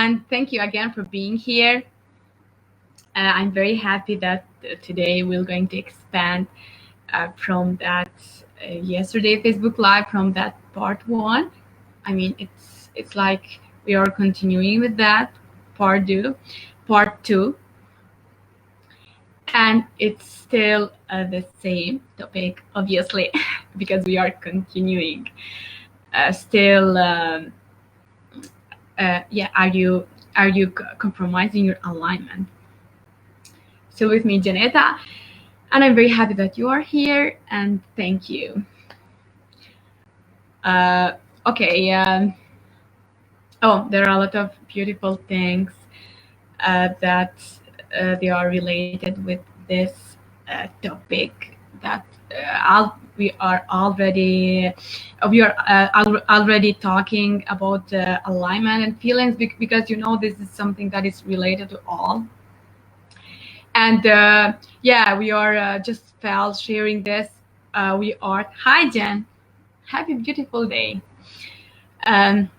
and thank you again for being here. I'm very happy that today we're going to expand from that yesterday Facebook Live, from that part one. I mean, it's like we are continuing with that part two, and it's still the same topic, obviously, because we are continuing. Still, yeah. Are you compromising your alignment? So with me, Janeta, and I'm very happy that you are here, and thank you. Okay. Oh, there are a lot of beautiful things that they are related with this topic that we are already talking about alignment and feelings, because this is something that is related to all. And yeah, we are just felt sharing this. We are Hi Jen, happy beautiful day. Um,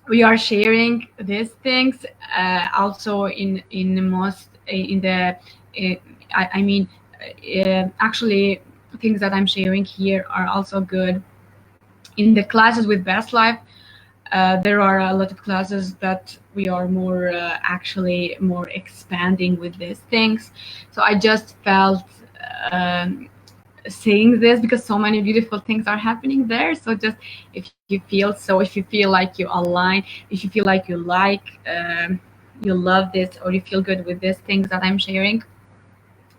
we are sharing these things also in the most in the I mean actually things that I'm sharing here are also good in the classes with Best Life. There are a lot of classes that we are more actually more expanding with these things. So I just felt saying this because so many beautiful things are happening there. So just if you feel like you align, if you feel like you love this, or you feel good with these things that I'm sharing,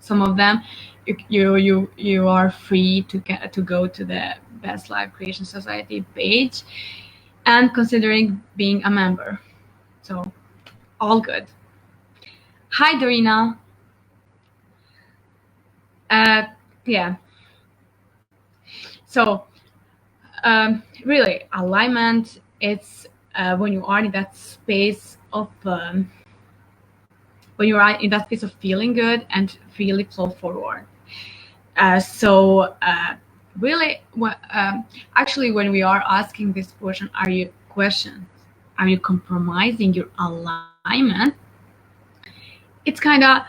some of them, you are free to go to the Best Life Creation Society page and considering being a member. So all good. Hi Dorina. Yeah. So really, alignment, it's when you are in that space of when you are in that space of feeling good and really flow forward. So really, actually, when we are asking this question, are you compromising your alignment? It's kind of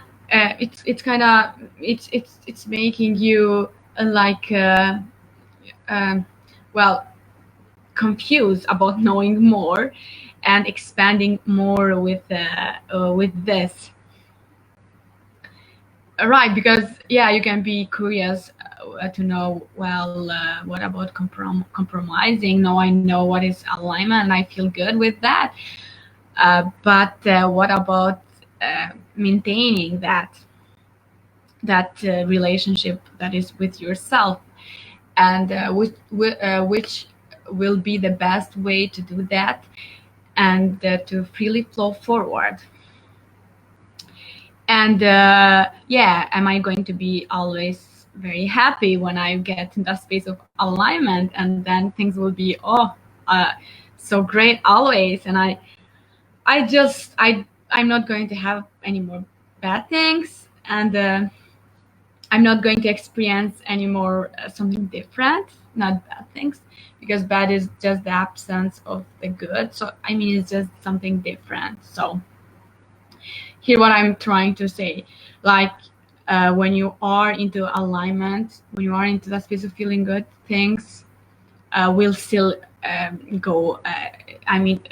it's making you like well, confused about knowing more and expanding more with this. Right, because yeah, you can be curious to know, well, what about compromising? No, I know what is alignment and I feel good with that, but what about maintaining that relationship that is with yourself, and which will be the best way to do that, and to freely flow forward. And yeah, am I going to be always very happy when I get in that space of alignment, and then things will be so great always, and I'm not going to have any more bad things, and I'm not going to experience any more something different, not bad things, because bad is just the absence of the good. So I mean, it's just something different. So here what I'm trying to say, like when you are into alignment, when you are into that space of feeling good, things will still go. I mean,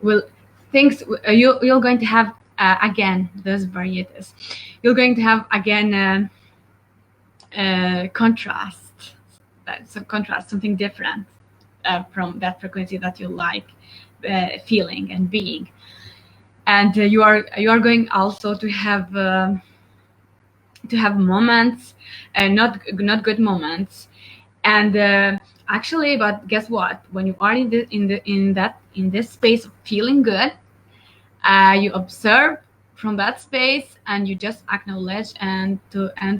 will things you're going to have again those varieties. You're going to have again contrast. That's a contrast, something different from that frequency that you like feeling and being. And you are going also to have moments, and not good moments, and actually, but guess what, when you are in this space of feeling good, you observe from that space, and you just acknowledge and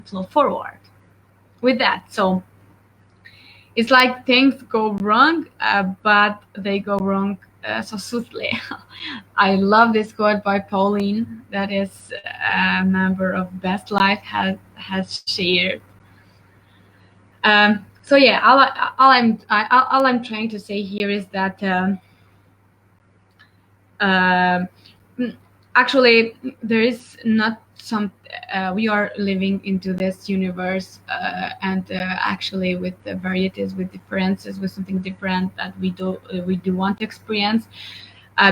flow forward with that. So it's like things go wrong, but they go wrong so soothly. I love this quote by Pauline, that is a member of Best Life, has shared. So yeah, all I'm trying to say here is that Um, mm, Actually, there is not some. We are living into this universe, and actually, with the varieties, with differences, with something different that we do want to experience.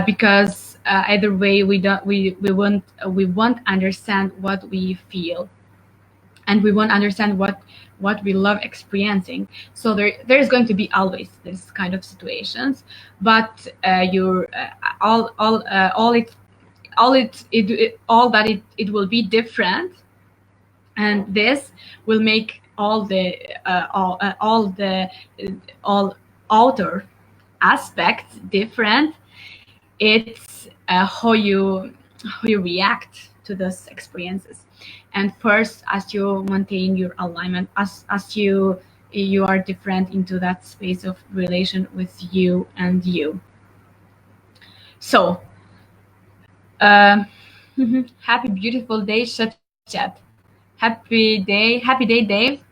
Because either way, we won't understand what we feel, and we won't understand what we love experiencing. So there's going to be always this kind of situations, but you're all that it will be different, and this will make all outer aspects different. It's how you react to those experiences. And first, as you maintain your alignment, as you are different into that space of relation with you and you. So um, happy beautiful day, chat. Happy day, Dave.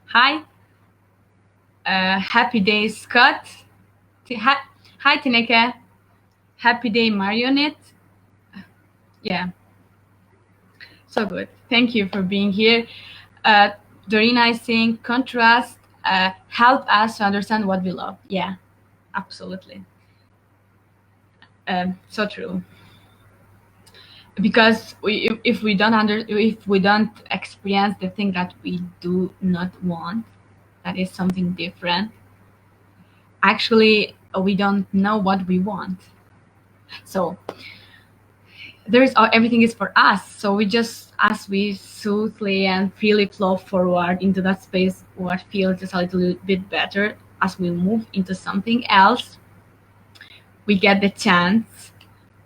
Hi. Happy day, Scott. Hi, Tineke. Happy day, Marionette. Yeah, so good. Thank you for being here. Uh, Dorina is saying contrast help us to understand what we love. Yeah, absolutely. So true. Because if we don't experience the thing that we do not want, that is something different. Actually, we don't know what we want. So everything is for us. So we just, as we smoothly and freely flow forward into that space, what feels just a little bit better, as we move into something else, we get the chance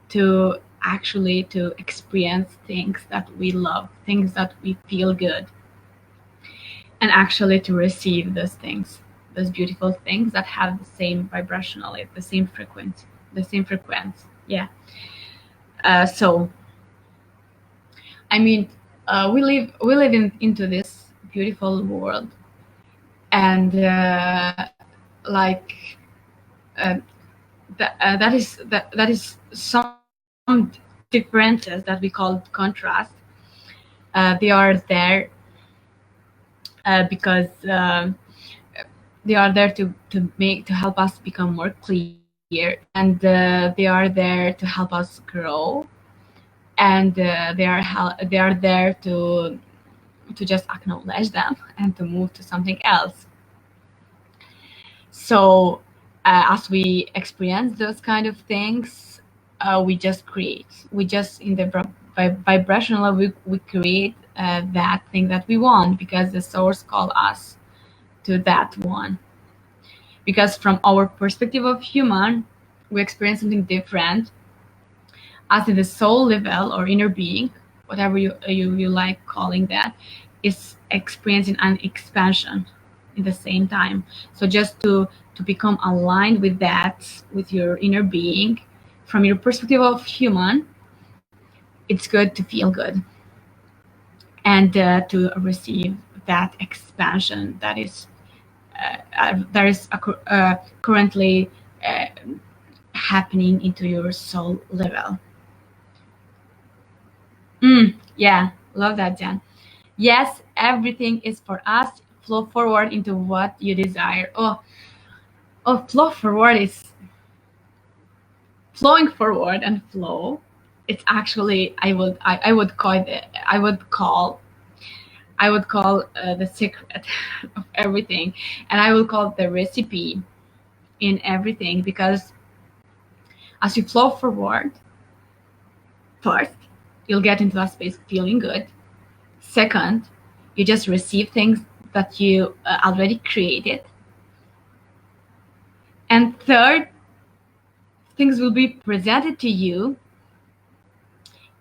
to actually to experience things that we love, things that we feel good, and actually to receive those things, those beautiful things that have the same vibrationally, the same frequency. Yeah. So I mean, we live into this beautiful world, and like that is some differences that we call contrast. They are there because they are there to help us become more clear, and they are there to help us grow, and they are there to just acknowledge them and to move to something else. So as we experience those kind of things, we just create. We just in the vibrational level, we create that thing that we want, because the source call us to that one. Because from our perspective of human, we experience something different. As in the soul level or inner being, whatever you like calling that, is experiencing an expansion in the same time. So just to become aligned with that, with your inner being, from your perspective of human, it's good to feel good, and to receive that expansion that is currently uh, happening into your soul level. Yeah, love that, Jan. Yes, everything is for us. Flow forward into what you desire. Flow forward is flowing forward, and flow. It's actually, I would call the secret of everything, and I will call the recipe in everything, because as you flow forward, first, you'll get into that space feeling good. Second, you just receive things that you already created. And third, things will be presented to you,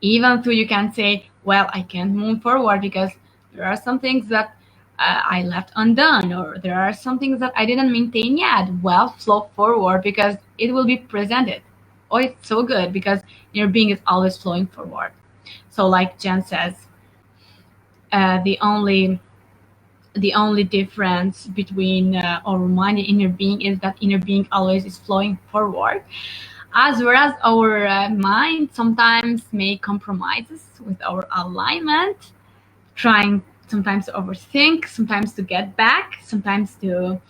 even though you can say, well, I can't move forward because there are some things that I left undone, or there are some things that I didn't maintain yet. Well, flow forward, because it will be presented. Oh, it's so good, because your being is always flowing forward. So like Jen says, the only difference between our mind and inner being is that inner being always is flowing forward. as whereas our mind sometimes make compromises with our alignment, trying sometimes to overthink, sometimes to get back, sometimes to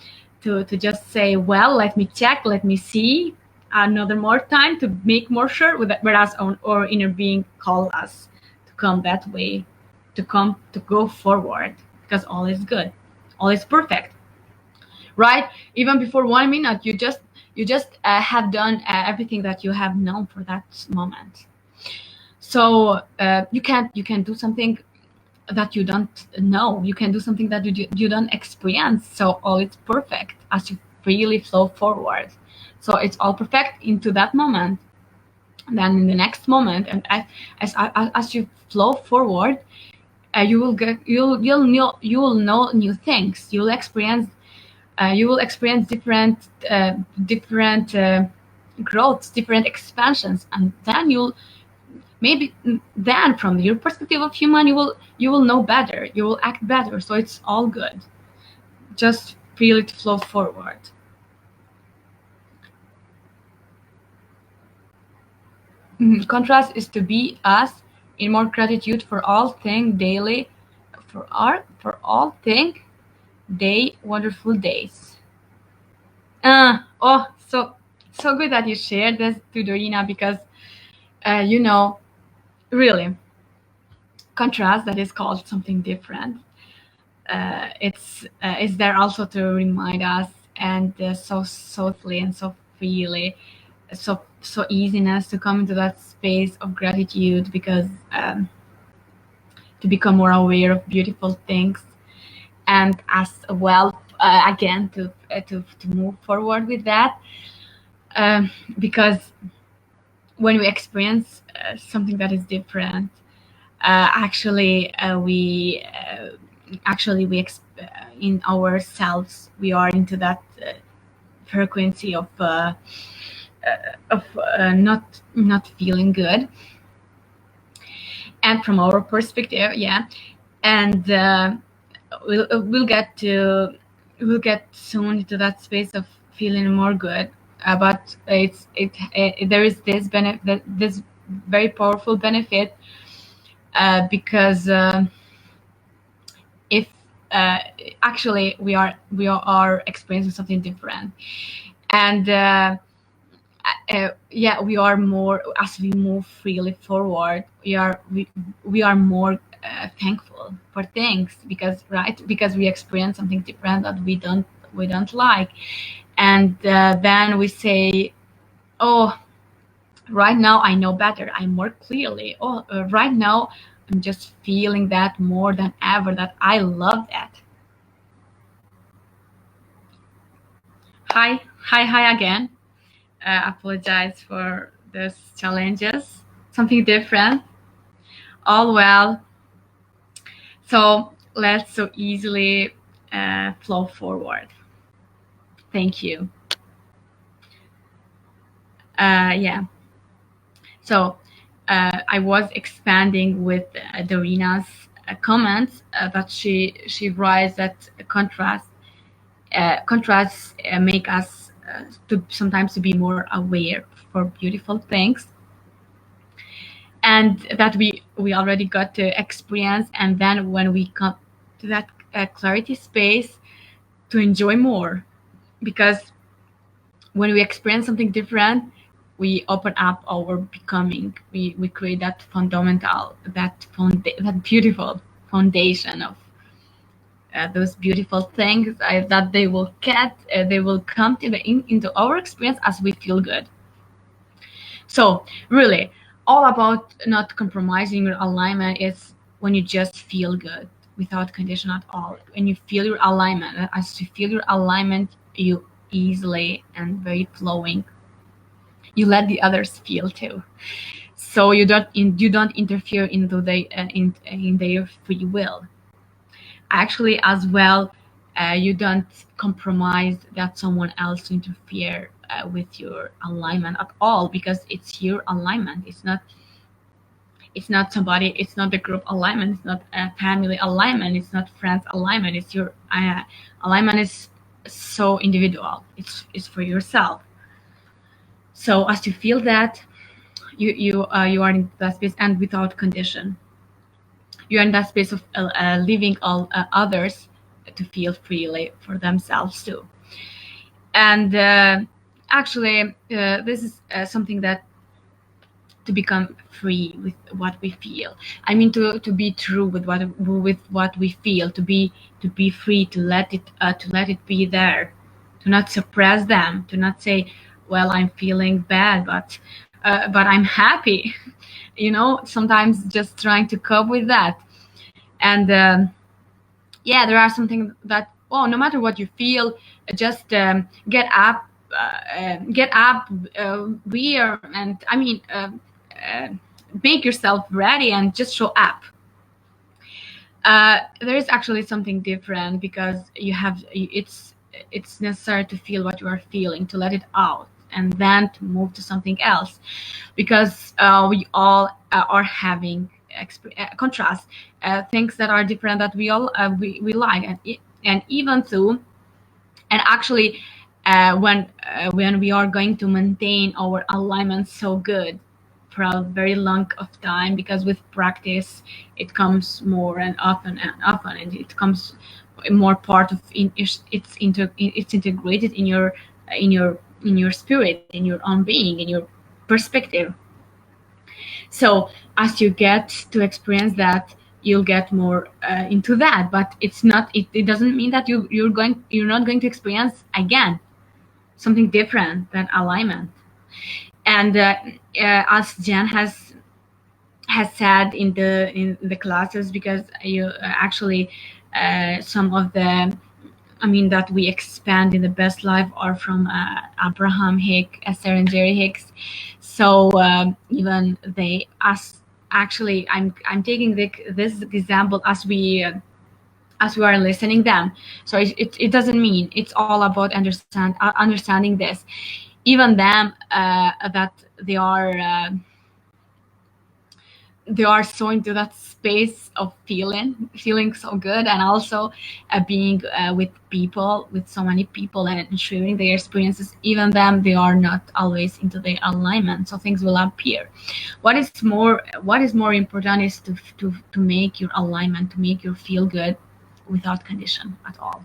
just say, well, let me check, let me see another more time to make more sure. Whereas our inner being call us to come that way, to go forward, because all is good, all is perfect, right? Even before 1 minute, you just have done everything that you have known for that moment. So you can do something that you don't know. You can do something that you don't experience. So all it's perfect as you freely flow forward. So it's all perfect into that moment. And then in the next moment, and as you flow forward, you will get you will know new things. You will experience different growths, different expansions, and then you'll maybe then from your perspective of human, you will know better, you will act better. So it's all good. Just feel it flow forward. Contrast is to be us in more gratitude for all thing daily, for all thing day wonderful days. Oh, so good that you shared this to Dorina, because you know, really, contrast that is called something different. It's there also to remind us, and so softly and so freely, so easiness to come into that space of gratitude, because to become more aware of beautiful things, and as well again to move forward with that, because when we experience something that is different, actually in ourselves we are into that frequency of not feeling good. And from our perspective, yeah, and we'll get soon into that space of feeling more good. But there is this benefit, this very powerful benefit, because if uh, actually we are experiencing something different, and yeah, we are more, as we move freely forward, we are more thankful for things, because right, because we experience something different that we don't like. And then we say, oh, right now I know better, I more clearly, oh, right now I'm just feeling that more than ever, that I love that. Hi again. Apologize for those challenges. Something different. All well. So let's so easily flow forward. Thank you. Yeah. So I was expanding with Dorina's comments, that she writes that contrasts make us to sometimes to be more aware for beautiful things, and that we already got to experience. And then when we come to that clarity space, to enjoy more, because when we experience something different, we open up our becoming. We create that fundamental, that beautiful foundation of those beautiful things that they will come into our experience as we feel good. So really, all about not compromising your alignment is when you just feel good without condition at all. When you feel your alignment, as you feel your alignment, you easily and very flowing, you let the others feel too. So you don't interfere into in their free will. Actually, as well, you don't compromise that someone else to interfere with your alignment at all, because it's your alignment. It's not somebody, it's not the group alignment, it's not a family alignment, it's not friends alignment, it's your alignment is so individual. It's for yourself. So as you feel that, you are in that space, and without condition, you are in that space of leaving all others to feel freely for themselves too. And actually, this is something that, to become free with what we feel. I mean, to be true with what we feel, to be free, to let it be there, to not suppress them, to not say, well, I'm feeling bad, but I'm happy. You know, sometimes just trying to cope with that. And yeah, there are something that, oh, no matter what you feel, just get up, wear, and I mean, uh, make yourself ready and just show up. There is actually something different, because it's necessary to feel what you are feeling, to let it out, and then to move to something else, because we all are having contrast, things that are different, that we all we like, and even though, and actually, when we are going to maintain our alignment so good for a very long of time, because with practice it comes more and often, and it comes more part of it's integrated in your in your spirit, in your own being, in your perspective. So as you get to experience that, you'll get more into that. But it doesn't mean that you're not going to experience again something different than alignment. And as Jen has said in the classes, because you actually, some of the, I mean, that we expand in the best life are from Abraham Hicks, Esther and Jerry Hicks. So even they, as actually, I'm taking this example as we are listening them. So it doesn't mean it's all about understanding this. Even them, that they are so into that space of feeling so good, and also being with people, with so many people, and sharing their experiences. Even them, they are not always into their alignment, so things will appear. What is more important is to make your alignment, to make you feel good without condition at all.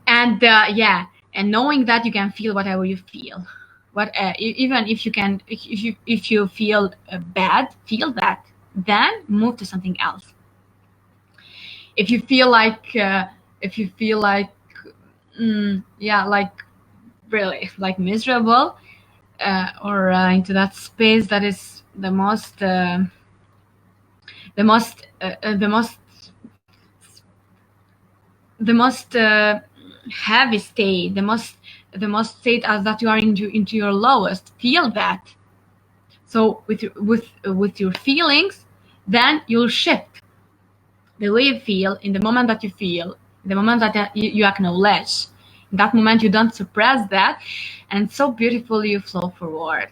And yeah, and knowing that you can feel whatever you feel, even if you can, if you feel bad, feel that, then move to something else. If you feel like if you feel like yeah, like really like miserable, or into that space that is the most the most the most heavy state, the most state as that you are into your lowest, feel that. So with your feelings, then you'll shift the way you feel in the moment that you feel, the moment that you acknowledge. In that moment, you don't suppress that, and so beautifully you flow forward,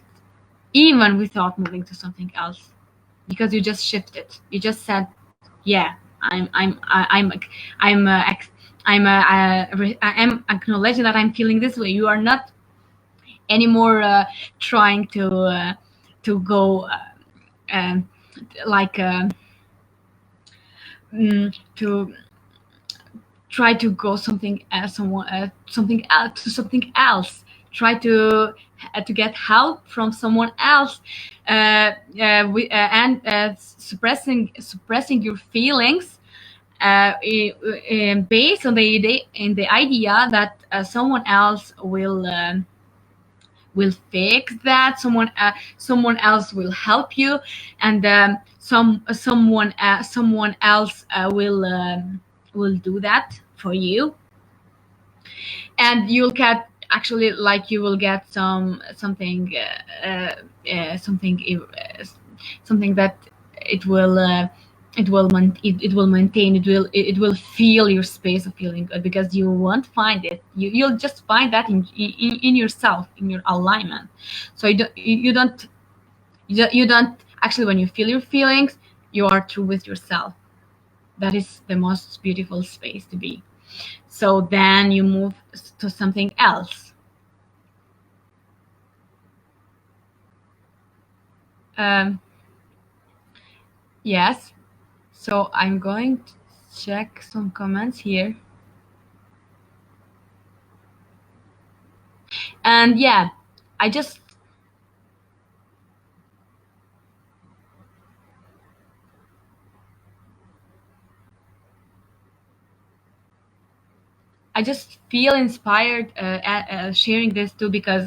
even without moving to something else, because you just shifted. You just said, "Yeah, I'm I am acknowledging that I'm feeling this way." You are not anymore trying to go um, like to try to go something something else, to something else. Try to get help from someone else, and suppressing your feelings, based on the idea that someone else will fix that, someone else will help you, and someone else will do that for you. And you'll get, actually, like, you will get something that it will it will maintain, it will feel your space of feeling good, because you won't find it, you'll just find that in yourself, in your alignment. So you don't actually, when you feel your feelings, you are true with yourself. That is the most beautiful space to be. So then you move to something else. Um, yes. So I'm going to check some comments here. And yeah, I just I just feel inspired sharing this too, because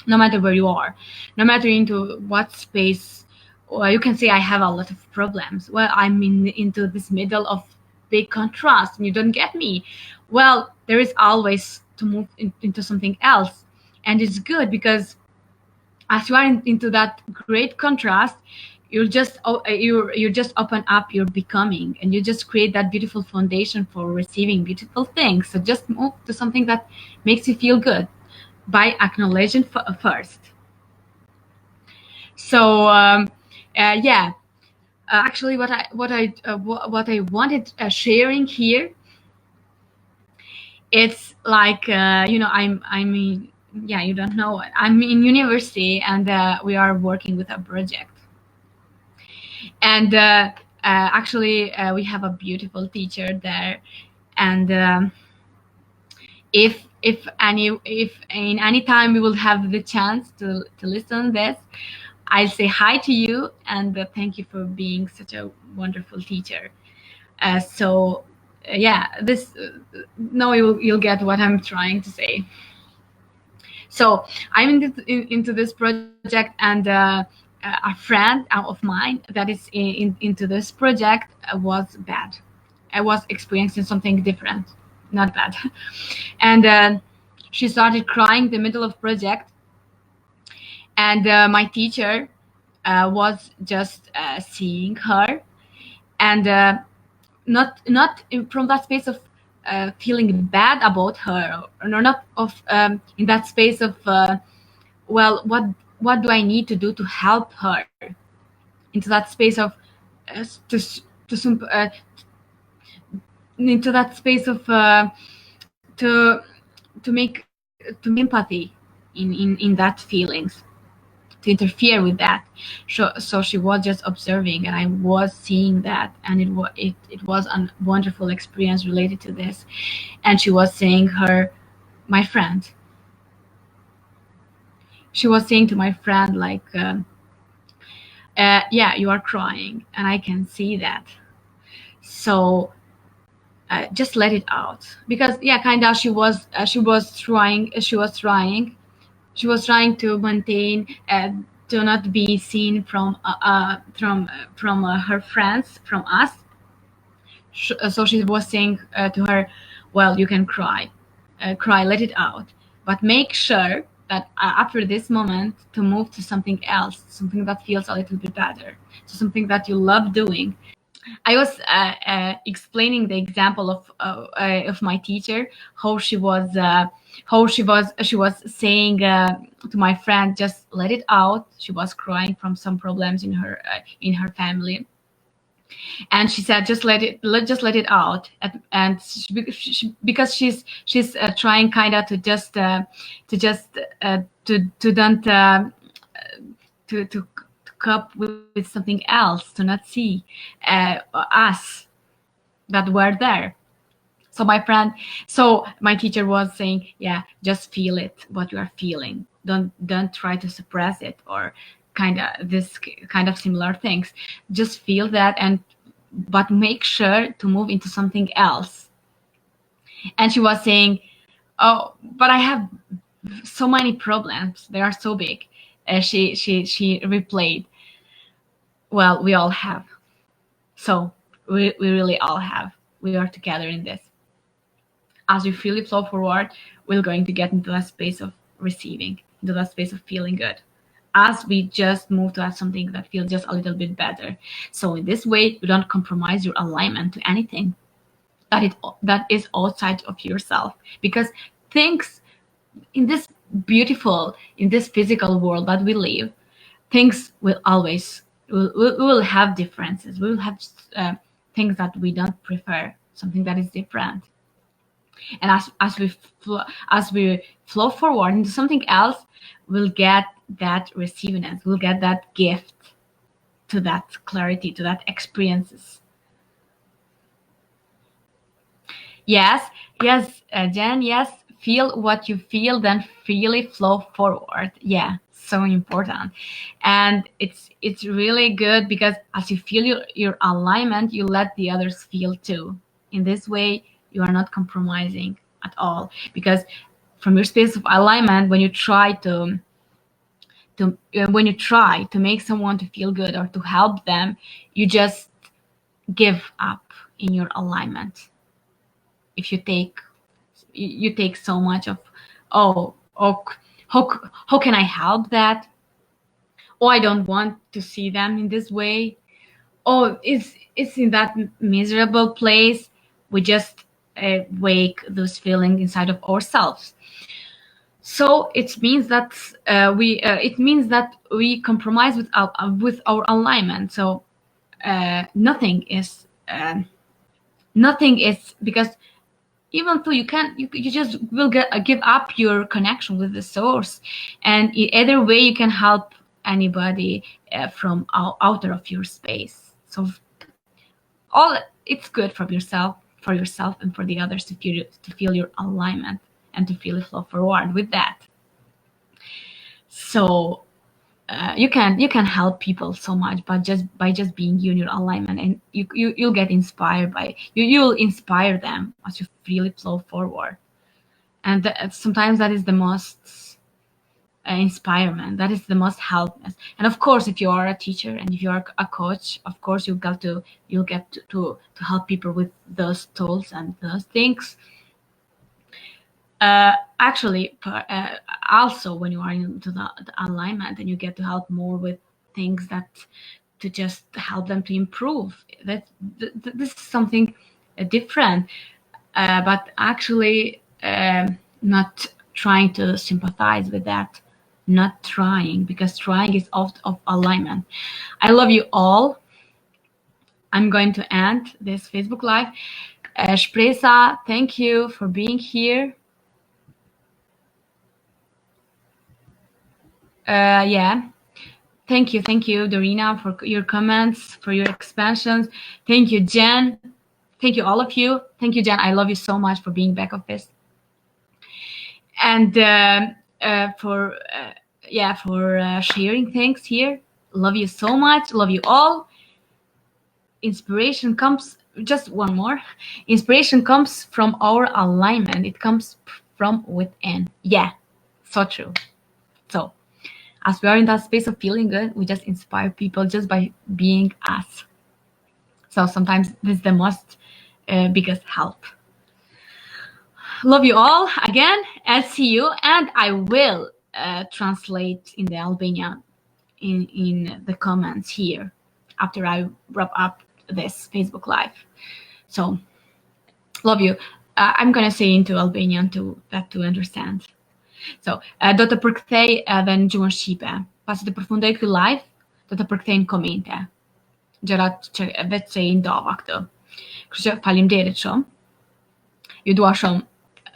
no matter where you are, no matter into what space, or you can say I have a lot of problems. Well, I'm into this middle of big contrast, and you don't get me. Well, there is always to move into something else, and it's good because as you are into that great contrast, you just open up your becoming, and you just create that beautiful foundation for receiving beautiful things. So just move to something that makes you feel good by acknowledging first. So yeah, actually what I wanted sharing here, it's like I'm in, yeah, you don't know it, I'm in university, and we are working with a project. And actually we have a beautiful teacher there. And if in any time we will have the chance to listen this, I'll say hi to you, and thank you for being such a wonderful teacher. So yeah, this now you'll get what I'm trying to say. So I'm into this project, and a friend of mine that is into this project was bad. I was experiencing something different, not bad. And she started crying in the middle of project, and my teacher was just seeing her, and from that space of feeling bad about her, or not of in that space of well, what do I need to do to help her, into that space of uh, to s- to some into that space of to to make empathy in that feelings, to interfere with that. So she was just observing, and I was seeing that, and it was a wonderful experience related to this. And she was saying her, my friend, she was saying to my friend like, yeah, you are crying, and I can see that. So just let it out, because yeah, kind of she was trying to maintain, to not be seen from her friends, from us. So she was saying to her, well, you can cry, cry, let it out, but make sure that after this moment to move to something else, something that feels a little bit better, so something that you love doing. I was explaining the example of my teacher, how she was saying to my friend, just let it out. She was crying from some problems in her family, and she said, just let it out. And because she's trying kind of to just to don't to cope with something else, to not see us that were there. So my teacher was saying, yeah, just feel it, what you are feeling. Don't try to suppress it, or kind of similar things. Just feel that, and but make sure to move into something else. And she was saying, oh, but I have so many problems, they are so big. She replayed, well, we all have. So we really all have. We are together in this. As we really flow forward, we're going to get into that space of receiving, into that space of feeling good. As we just move to something that feels just a little bit better. So in this way, you don't compromise your alignment to anything that is outside of yourself, because things in this in this physical world that we live, things will always we will have differences. We will have things that we don't prefer, something that is different. And as we flow forward into something else, we'll get that receivingness, will get that gift, to that clarity, to that experiences. Yes, yes, Jen, yes. Feel what you feel, then feel it flow forward. Yeah, so important. And it's really good because as you feel your alignment, you let the others feel too. In this way, you are not compromising at all. Because from your space of alignment, when you try when you try to make someone to feel good or to help them, you just give up in your alignment. If you take so much of, oh, oh, how can I help that? Oh, I don't want to see them in this way. Oh, it's in that miserable place. We just wake those feelings inside of ourselves. So it means that we compromise with our alignment. So nothing is because even though you just will give up your connection with the source, and either way you can help anybody from outer of your space. So all it's good for yourself and for the others to feel your alignment and to feel it flow forward with that. So you can help people so much, but just being you in your alignment, and you'll get inspired by you'll inspire them as you feel it flow forward. And sometimes that is the most inspirement, that is the most helpness. And of course, if you are a teacher and if you are a coach, of course you'll get to help people with those tools and those things. Actually, also when you are into the alignment, and you get to help more with things that to just help them to improve. This is something different, but actually not trying to sympathize with that, not trying, because trying is of alignment. I love you all. I'm going to end this Facebook Live. Shpresa, thank you for being here. Yeah. Thank you, Dorina, for your comments, for your expansions. Thank you, Jen. Thank you, all of you. Thank you, Jen. I love you so much for being back office. And for sharing things here. Love you so much. Love you all. Inspiration comes, just one more. Inspiration comes from our alignment. It comes from within. Yeah, so true. So as we are in that space of feeling good, we just inspire people just by being us. So sometimes this is the most biggest help. Love you all again, and see you. And I will translate in the Albanian in the comments here after I wrap up this Facebook Live. So love you. I'm gonna say into Albanian to understand. So, do të përkthej edhe në gjuhën shqipe. Pasi të përfundoj ky live, do të përkthej në komente. Gjërat që vetë që I ndova këtë. Kështu që faleminderit shumë. Ju dua shumë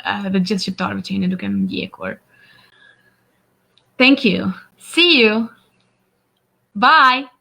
dhe të gjithë shqiptarëve që jeni duke më ndjekur. Thank you. See you. Bye.